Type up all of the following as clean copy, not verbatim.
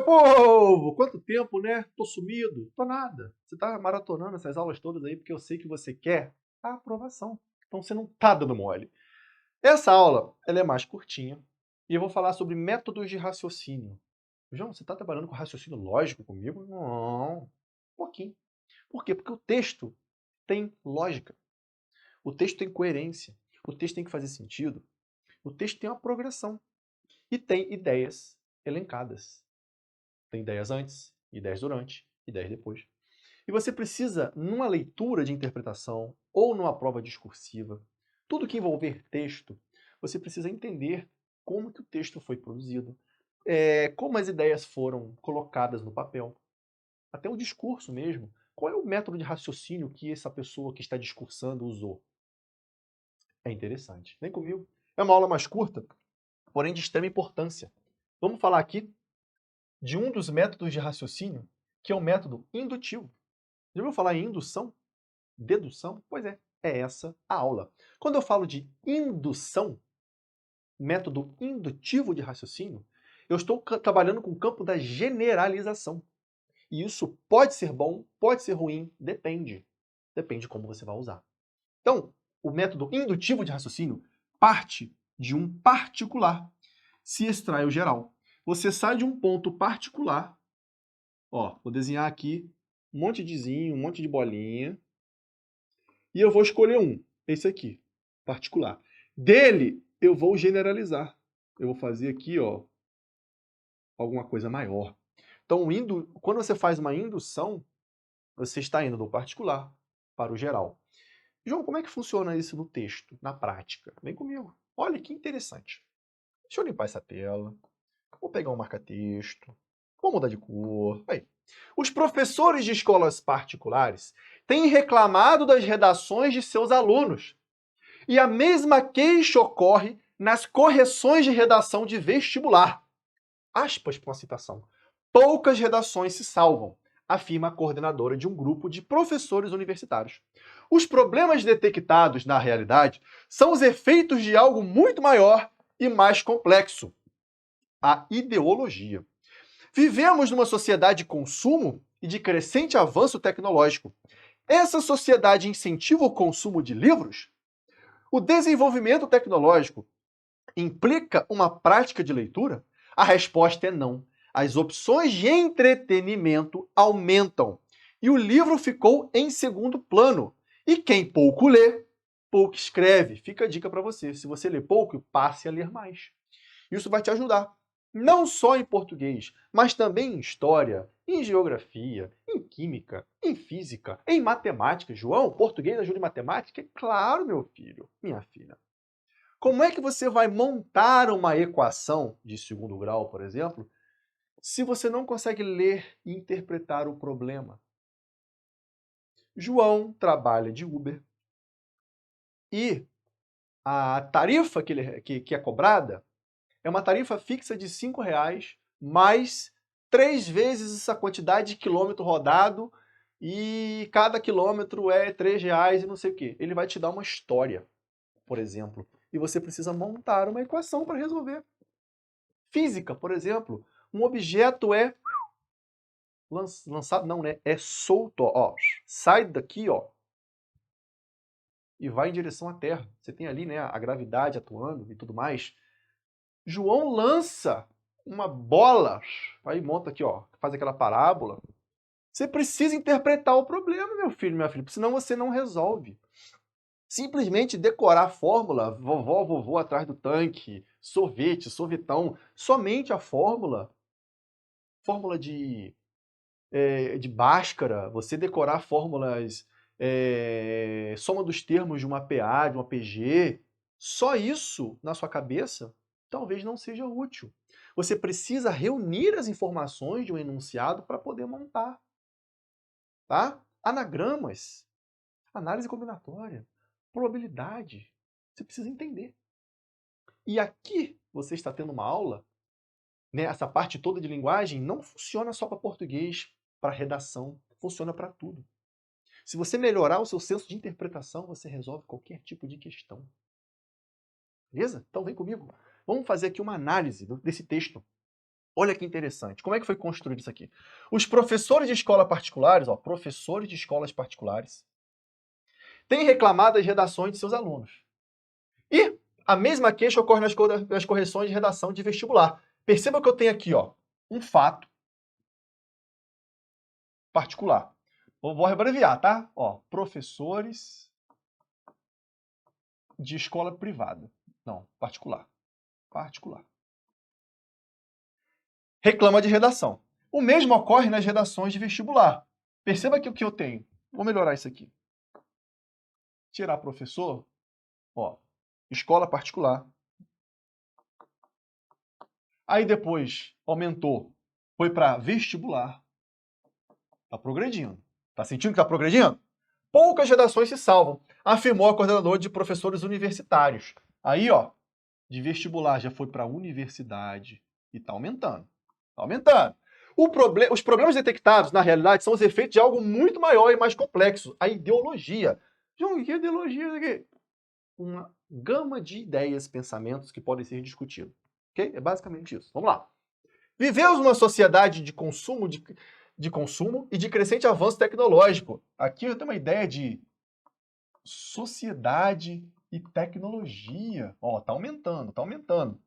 meu povo! Quanto tempo, né? Tô sumido? Tô nada. Você tá maratonando essas aulas todas aí porque eu sei que você quer a aprovação. Então você não tá dando mole. Essa aula, ela é mais curtinha e eu vou falar sobre métodos de raciocínio. João, você tá trabalhando com raciocínio lógico comigo? Não. Um pouquinho. Por quê? Porque o texto tem lógica. O texto tem coerência. O texto tem que fazer sentido. O texto tem uma progressão. E tem ideias elencadas. Tem ideias antes, ideias durante, ideias depois. E você precisa, numa leitura de interpretação ou numa prova discursiva, tudo que envolver texto, você precisa entender como que o texto foi produzido, como as ideias foram colocadas no papel, até o discurso mesmo. Qual é o método de raciocínio que essa pessoa que está discursando usou? É interessante. Vem comigo. É uma aula mais curta, porém de extrema importância. Vamos falar aqui de um dos métodos de raciocínio, que é o método indutivo. Já ouviu falar em indução? Dedução? Pois é essa a aula. Quando eu falo de indução, método indutivo de raciocínio, eu estou trabalhando com o campo da generalização. E isso pode ser bom, pode ser ruim, depende. Depende de como você vai usar. Então, o método indutivo de raciocínio parte de um particular, se extrai o geral. Você sai de um ponto particular. Ó, vou desenhar aqui um monte de zinho, um monte de bolinha. E eu vou escolher um, esse aqui, particular. Dele, eu vou generalizar. Eu vou fazer aqui, ó, alguma coisa maior. Então, quando você faz uma indução, você está indo do particular para o geral. João, como é que funciona isso no texto, na prática? Vem comigo. Olha que interessante. Deixa eu limpar essa tela. Vou pegar um marca-texto. Vou mudar de cor. Aí. Os professores de escolas particulares têm reclamado das redações de seus alunos. E a mesma queixa ocorre nas correções de redação de vestibular. Aspas para uma citação. Poucas redações se salvam, afirma a coordenadora de um grupo de professores universitários. Os problemas detectados na realidade são os efeitos de algo muito maior e mais complexo: a ideologia. Vivemos numa sociedade de consumo e de crescente avanço tecnológico. Essa sociedade incentiva o consumo de livros? O desenvolvimento tecnológico implica uma prática de leitura? A resposta é não. As opções de entretenimento aumentam e o livro ficou em segundo plano. E quem pouco lê, pouco escreve. Fica a dica para você. Se você lê pouco, passe a ler mais. Isso vai te ajudar. Não só em português, mas também em história, em geografia, em química, em física, em matemática. João, português ajuda em matemática? É claro, meu filho, minha filha. Como é que você vai montar uma equação de segundo grau, por exemplo, se você não consegue ler e interpretar o problema? João trabalha de Uber e a tarifa que é cobrada é uma tarifa fixa de R$ 5, mais 3 vezes essa quantidade de quilômetro rodado, e cada quilômetro é R$ 3 e não sei o quê. Ele vai te dar uma história, por exemplo, e você precisa montar uma equação para resolver. Física, por exemplo, um objeto é lançado, não, né? É solto, ó. Sai daqui, ó, e vai em direção à Terra. Você tem ali, né, a gravidade atuando e tudo mais. João lança uma bola, aí monta aqui, ó, faz aquela parábola. Você precisa interpretar o problema, meu filho, minha filha, senão você não resolve. Simplesmente decorar a fórmula, vovó, vovô atrás do tanque, sorvete, sorvetão, somente a fórmula de Bhaskara, você decorar fórmulas, soma dos termos de uma PA, de uma PG, só isso na sua cabeça talvez não seja útil. Você precisa reunir as informações de um enunciado para poder montar. Tá? Anagramas, análise combinatória, probabilidade. Você precisa entender. E aqui você está tendo uma aula, né, essa parte toda de linguagem não funciona só para português, para redação, funciona para tudo. Se você melhorar o seu senso de interpretação, você resolve qualquer tipo de questão. Beleza? Então vem comigo. Vamos fazer aqui uma análise desse texto. Olha que interessante. Como é que foi construído isso aqui? Os professores de escola particulares, ó, professores de escolas particulares, têm reclamado das redações de seus alunos. E a mesma queixa ocorre nas correções de redação de vestibular. Perceba que eu tenho aqui, ó, um fato particular. Vou abreviar, tá? Ó, professores de escola privada. Não, particular. Particular. Reclama de redação. O mesmo ocorre nas redações de vestibular. Perceba que o que eu tenho. Vou melhorar isso aqui. Tirar professor, ó, escola particular. Aí depois aumentou, foi para vestibular. Está progredindo. Está sentindo que está progredindo? Poucas redações se salvam, afirmou a coordenadora de professores universitários. Aí, ó, de vestibular já foi para universidade e está aumentando. Está aumentando. Os problemas detectados, na realidade, são os efeitos de algo muito maior e mais complexo, a ideologia. João, que ideologia aqui? Uma gama de ideias, pensamentos que podem ser discutidos. Ok? É basicamente isso. Vamos lá. Vivemos numa sociedade de consumo e de crescente avanço tecnológico. Aqui eu tenho uma ideia de sociedade e tecnologia. Ó, tá aumentando, tá aumentando.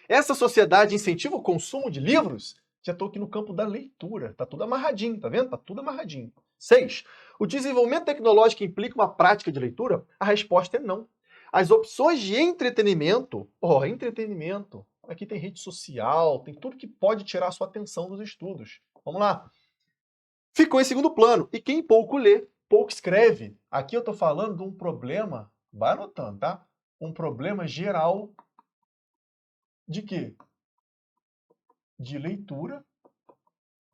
Essa sociedade incentiva o consumo de livros? Já estou aqui no campo da leitura. Tá tudo amarradinho, tá vendo? Tá tudo amarradinho. 6. O desenvolvimento tecnológico implica uma prática de leitura? A resposta é não. As opções de entretenimento, entretenimento, aqui tem rede social, tem tudo que pode tirar a sua atenção dos estudos. Vamos lá. Ficou em segundo plano. E quem pouco lê, pouco escreve. Aqui eu estou falando de um problema, vai anotando, tá? Um problema geral de quê? De leitura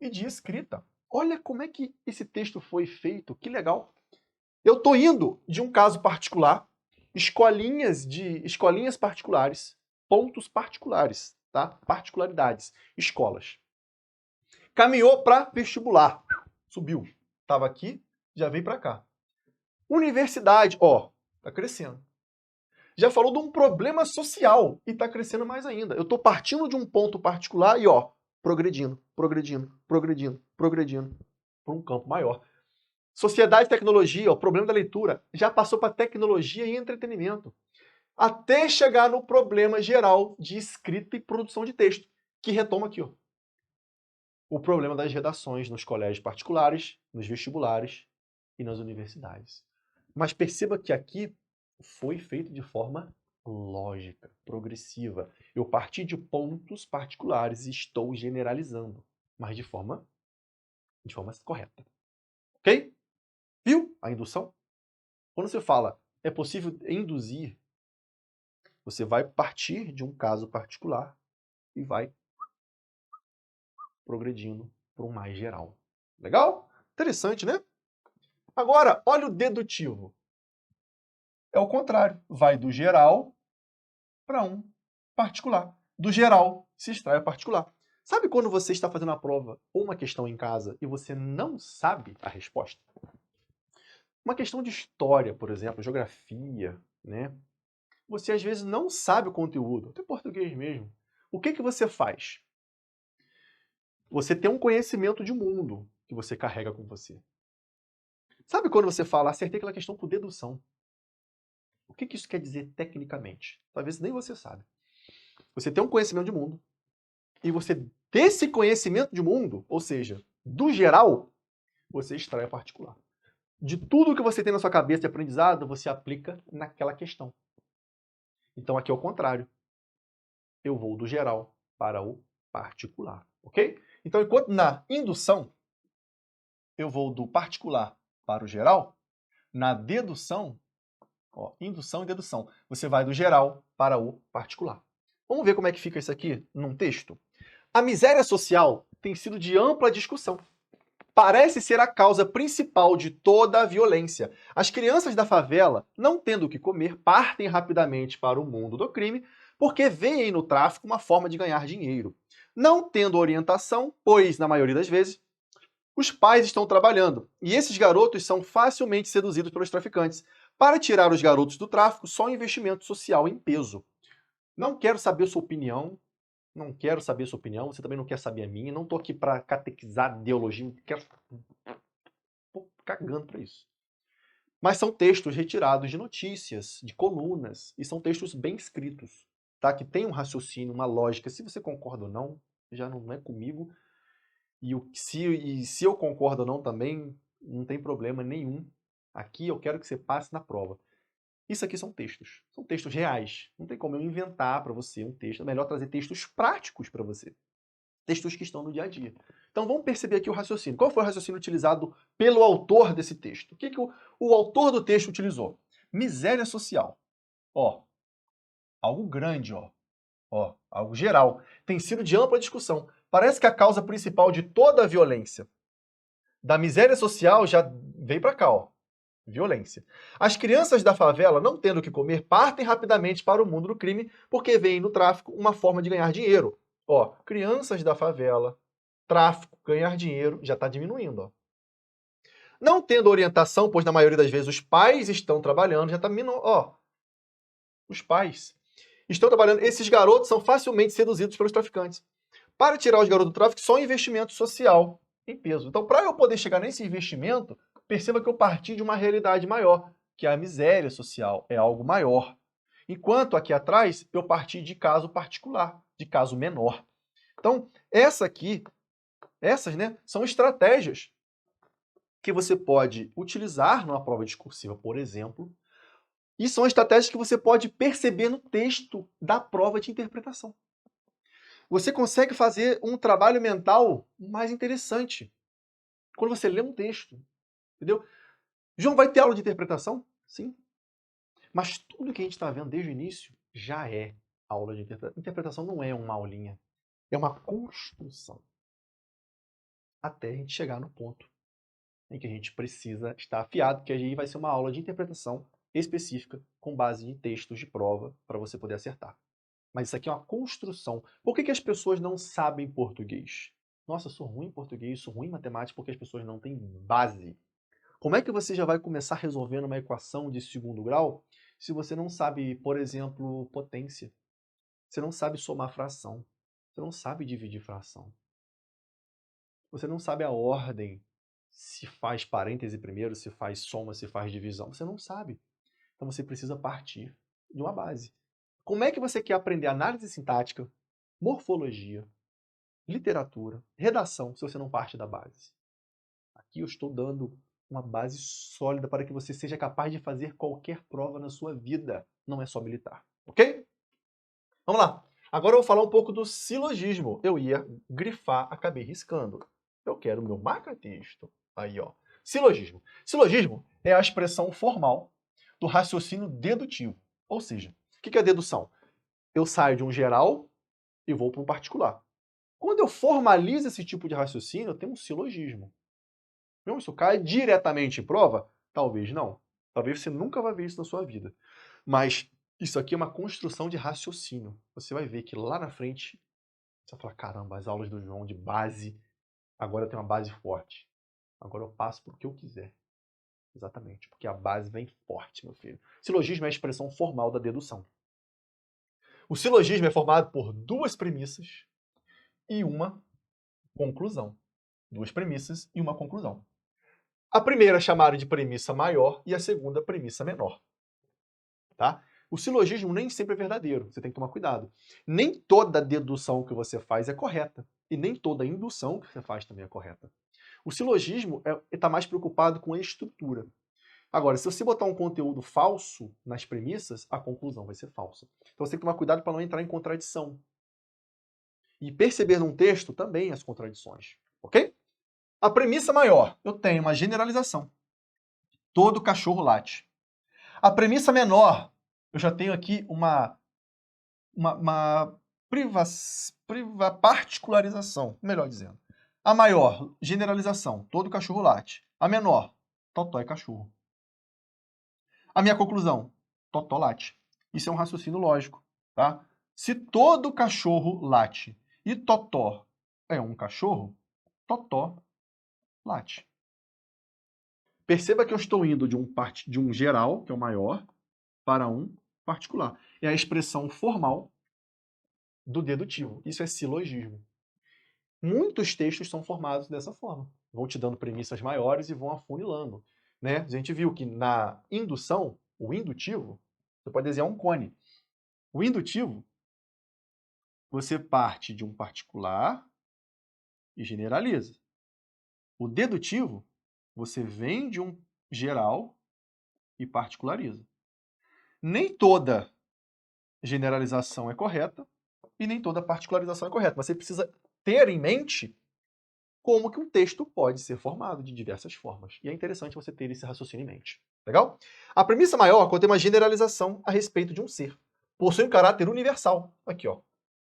e de escrita. Olha como é que esse texto foi feito, que legal. Eu estou indo de um caso particular, escolinhas particulares, pontos particulares, tá? Particularidades, escolas. Caminhou para vestibular, subiu. Estava aqui, já veio para cá. Universidade, ó, está crescendo. Já falou de um problema social e está crescendo mais ainda. Eu estou partindo de um ponto particular e, ó, progredindo para um campo maior. Sociedade e tecnologia, o problema da leitura, já passou para tecnologia e entretenimento. Até chegar no problema geral de escrita e produção de texto, que retoma aqui, ó. O problema das redações nos colégios particulares, nos vestibulares e nas universidades. Mas perceba que aqui foi feito de forma lógica, progressiva. Eu parti de pontos particulares e estou generalizando, mas de forma correta. Ok? Viu a indução? Quando você fala é possível induzir, você vai partir de um caso particular e vai progredindo para um mais geral. Legal? Interessante, né? Agora, olha o dedutivo. É o contrário. Vai do geral para um particular. Do geral se extrai o particular. Sabe quando você está fazendo a prova ou uma questão em casa e você não sabe a resposta? Uma questão de história, por exemplo, geografia, né? Você às vezes não sabe o conteúdo, até português mesmo. O que você faz? Você tem um conhecimento de mundo que você carrega com você. Sabe quando você fala, acertei aquela questão por dedução? O que isso quer dizer tecnicamente? Talvez nem você sabe. Você tem um conhecimento de mundo e você, desse conhecimento de mundo, ou seja, do geral, você extrai a particular. De tudo que você tem na sua cabeça de aprendizado, você aplica naquela questão. Então aqui é o contrário. Eu vou do geral para o particular, ok? Então enquanto na indução eu vou do particular para o geral, na dedução, ó, indução e dedução, você vai do geral para o particular. Vamos ver como é que fica isso aqui num texto? A miséria social tem sido de ampla discussão. Parece ser a causa principal de toda a violência. As crianças da favela, não tendo o que comer, partem rapidamente para o mundo do crime, porque veem no tráfico uma forma de ganhar dinheiro. Não tendo orientação, pois, na maioria das vezes, os pais estão trabalhando, e esses garotos são facilmente seduzidos pelos traficantes. Para tirar os garotos do tráfico, só investimento social em peso. Não quero saber sua opinião, Não quero saber a sua opinião, você também não quer saber a minha. Não estou aqui para catequizar ideologia, estou cagando para isso. Mas são textos retirados de notícias, de colunas, e são textos bem escritos, tá? Que tem um raciocínio, uma lógica. Se você concorda ou não, já não é comigo. Se eu concordo ou não também, não tem problema nenhum. Aqui eu quero que você passe na prova. Isso aqui são textos reais. Não tem como eu inventar para você um texto. É melhor trazer textos práticos para você. Textos que estão no dia a dia. Então vamos perceber aqui o raciocínio. Qual foi o raciocínio utilizado pelo autor desse texto? O que o autor do texto utilizou? Miséria social. Ó, algo grande, ó, algo geral. Tem sido de ampla discussão. Parece que a causa principal de toda a violência, da miséria social, já veio para cá, ó. Violência. As crianças da favela, não tendo o que comer, partem rapidamente para o mundo do crime porque veem no tráfico uma forma de ganhar dinheiro. Ó, crianças da favela, tráfico, ganhar dinheiro, já está diminuindo. Ó. Não tendo orientação, pois na maioria das vezes os pais estão trabalhando, já está diminuindo. Ó, os pais estão trabalhando. Esses garotos são facilmente seduzidos pelos traficantes. Para tirar os garotos do tráfico, só um investimento social em peso. Então, para eu poder chegar nesse investimento, perceba que eu parti de uma realidade maior, que a miséria social é algo maior. Enquanto aqui atrás, eu parti de caso particular, de caso menor. Então, essas, né, são estratégias que você pode utilizar numa prova discursiva, por exemplo, e são estratégias que você pode perceber no texto da prova de interpretação. Você consegue fazer um trabalho mental mais interessante quando você lê um texto, entendeu? João, vai ter aula de interpretação? Sim. Mas tudo que a gente está vendo desde o início já é aula de interpretação. Interpretação não é uma aulinha, é uma construção. Até a gente chegar no ponto em que a gente precisa estar afiado, que aí vai ser uma aula de interpretação específica com base em textos de prova para você poder acertar. Mas isso aqui é uma construção. Por que as pessoas não sabem português? Nossa, eu sou ruim em português, sou ruim em matemática porque as pessoas não têm base. Como é que você já vai começar resolvendo uma equação de segundo grau se você não sabe, por exemplo, potência? Você não sabe somar fração. Você não sabe dividir fração. Você não sabe a ordem, se faz parêntese primeiro, se faz soma, se faz divisão. Você não sabe. Então você precisa partir de uma base. Como é que você quer aprender análise sintática, morfologia, literatura, redação, se você não parte da base? Aqui eu estou dando uma base sólida para que você seja capaz de fazer qualquer prova na sua vida, não é só militar, ok? Vamos lá. Agora eu vou falar um pouco do silogismo. Eu ia grifar, acabei riscando. Eu quero o meu marca-texto. Aí, ó. Silogismo. Silogismo é a expressão formal do raciocínio dedutivo. Ou seja, o que é dedução? Eu saio de um geral e vou para um particular. Quando eu formalizo esse tipo de raciocínio, eu tenho um silogismo. Não, isso cai diretamente em prova? Talvez não. Talvez você nunca vai ver isso na sua vida. Mas isso aqui é uma construção de raciocínio. Você vai ver que lá na frente, você vai falar, caramba, as aulas do João de base, agora eu tenho uma base forte. Agora eu passo para o que eu quiser. Exatamente, porque a base vem forte, meu filho. Silogismo é a expressão formal da dedução. O silogismo é formado por duas premissas e uma conclusão. Duas premissas e uma conclusão. A primeira é chamada de premissa maior e a segunda premissa menor. Tá? O silogismo nem sempre é verdadeiro, você tem que tomar cuidado. Nem toda dedução que você faz é correta, e nem toda indução que você faz também é correta. O silogismo está mais preocupado com a estrutura. Agora, se você botar um conteúdo falso nas premissas, a conclusão vai ser falsa. Então você tem que tomar cuidado para não entrar em contradição. E perceber num texto também as contradições, ok? A premissa maior, eu tenho uma generalização. Todo cachorro late. A premissa menor, eu já tenho aqui uma particularização, melhor dizendo. A maior, generalização, todo cachorro late. A menor, totó é cachorro. A minha conclusão, totó late. Isso é um raciocínio lógico, tá? Se todo cachorro late e totó é um cachorro, totó late. Perceba que eu estou indo de um geral, que é o maior, para um particular. É a expressão formal do dedutivo. Isso é silogismo. Muitos textos são formados dessa forma. Vão te dando premissas maiores e vão afunilando. Né? A gente viu que na indução, o indutivo, você pode desenhar um cone. O indutivo, você parte de um particular e generaliza. O dedutivo, você vem de um geral e particulariza. Nem toda generalização é correta e nem toda particularização é correta. Mas você precisa ter em mente como que um texto pode ser formado de diversas formas. E é interessante você ter esse raciocínio em mente. Legal? A premissa maior contém uma generalização a respeito de um ser. Possui um caráter universal. Aqui, ó.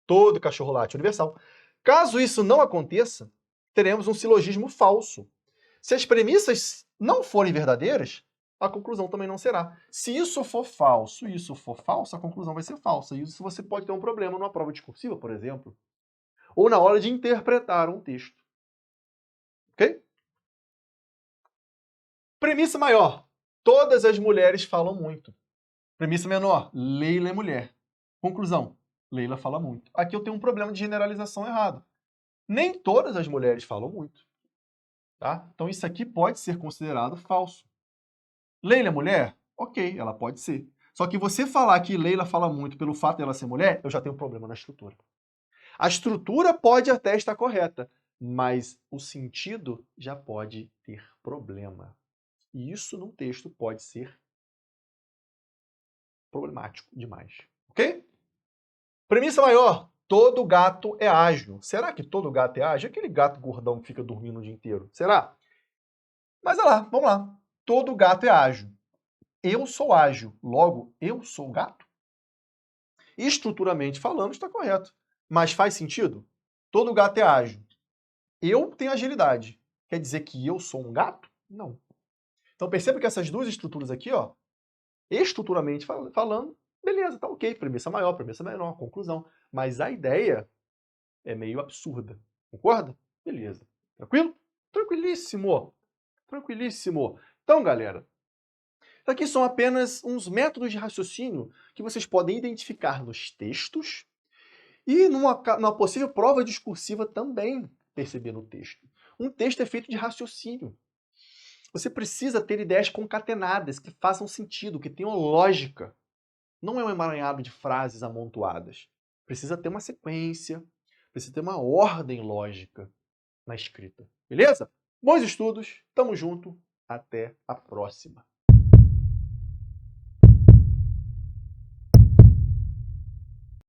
Todo cachorro late universal. Caso isso não aconteça, teremos um silogismo falso. Se as premissas não forem verdadeiras, a conclusão também não será. Se isso for falso e isso for falso, a conclusão vai ser falsa. E isso você pode ter um problema numa prova discursiva, por exemplo, ou na hora de interpretar um texto. Ok? Premissa maior. Todas as mulheres falam muito. Premissa menor. Leila é mulher. Conclusão. Leila fala muito. Aqui eu tenho um problema de generalização errado. Nem todas as mulheres falam muito. Tá? Então isso aqui pode ser considerado falso. Leila é mulher? Ok, ela pode ser. Só que você falar que Leila fala muito pelo fato de ela ser mulher, eu já tenho um problema na estrutura. A estrutura pode até estar correta, mas o sentido já pode ter problema. E isso num texto pode ser problemático demais. Ok? Premissa maior. Todo gato é ágil. Será que todo gato é ágil? Aquele gato gordão que fica dormindo o dia inteiro. Será? Mas olha lá, vamos lá. Todo gato é ágil. Eu sou ágil, logo, eu sou gato? Estruturalmente falando, está correto. Mas faz sentido? Todo gato é ágil. Eu tenho agilidade. Quer dizer que eu sou um gato? Não. Então perceba que essas duas estruturas aqui, ó, estruturalmente falando, beleza, tá ok. Premissa maior, premissa menor, conclusão. Mas a ideia é meio absurda. Concorda? Beleza. Tranquilo? Tranquilíssimo. Tranquilíssimo. Então, galera, aqui são apenas uns métodos de raciocínio que vocês podem identificar nos textos e numa possível prova discursiva também perceber no texto. Um texto é feito de raciocínio. Você precisa ter ideias concatenadas, que façam sentido, que tenham lógica. Não é um emaranhado de frases amontoadas. Precisa ter uma sequência, precisa ter uma ordem lógica na escrita. Beleza? Bons estudos, tamo junto, até a próxima.